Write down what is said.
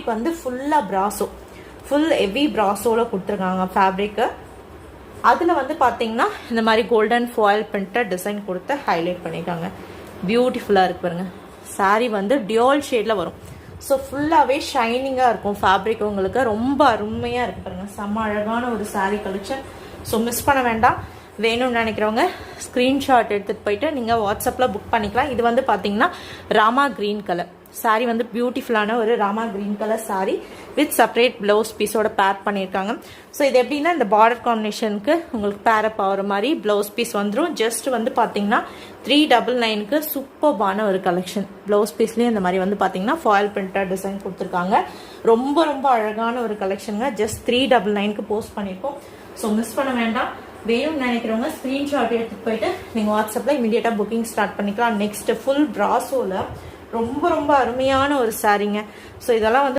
Fabric வந்து ஃபுல்லாக brasso, full heavy பிராசோவில் கொடுத்துருக்காங்க ஃபேப்ரிக்கு. அதில் வந்து பார்த்தீங்கன்னா இந்த மாதிரி கோல்டன் ஃபாயில் பிரிண்டட் டிசைன் கொடுத்து ஹைலைட் பண்ணியிருக்காங்க. பியூட்டிஃபுல்லாக இருக்கு பாருங்க. சாரீ வந்து டியூல் ஷேடில் வரும். ஸோ ஃபுல்லாகவே ஷைனிங்காக இருக்கும் ஃபேப்ரிக். உங்களுக்கு ரொம்ப அருமையாக இருக்கு பாருங்க. செம்ம அழகான ஒரு சாரீ கலெக்ஷன். ஸோ மிஸ் பண்ண வேண்டாம். வேணும்னு நினைக்கிறவங்க ஸ்க்ரீன்ஷாட் எடுத்துகிட்டு போயிட்டு நீங்கள் வாட்ஸ்அப்பில் புக் பண்ணிக்கலாம். இது வந்து பார்த்தீங்கன்னா ராமா க்ரீன் கலர் சாரீ வந்து பியூட்டிஃபுல்லான ஒரு Rama green colour sari with separate blouse பீஸோட பேர் பண்ணியிருக்காங்க. ஸோ இது எப்படின்னா இந்த பார்டர் காம்பினேஷனுக்கு உங்களுக்கு பேரப் ஆகிற மாதிரி ப்ளவுஸ் பீஸ் வந்துடும். ஜஸ்ட் வந்து பார்த்தீங்கன்னா 399க்கு சூப்பர்பான ஒரு கலெக்ஷன். ப்ளவுஸ் பீஸ்லேயும் இந்த மாதிரி வந்து பார்த்தீங்கன்னா ஃபாயில் பிரிண்டட் டிசைன் கொடுத்துருக்காங்க. ரொம்ப ரொம்ப அழகான ஒரு கலெக்ஷனுங்க. ஜஸ்ட் 399க்கு போஸ்ட் பண்ணியிருக்கோம். ஸோ மிஸ் பண்ண வேண்டாம். வேணும்னு நினைக்கிறவங்க ஸ்க்ரீன்ஷாட் எடுத்துகிட்டு போயிட்டு நீங்கள் வாட்ஸ்அப்பில் இமீடியட்டாக புக்கிங் ஸ்டார்ட் பண்ணிக்கலாம். நெக்ஸ்ட் ஃபுல் பிராசோவில் ரொம்ப ரொம்ப அருமையான ஒரு சாரீங்க. ஸோ இதெல்லாம் வந்து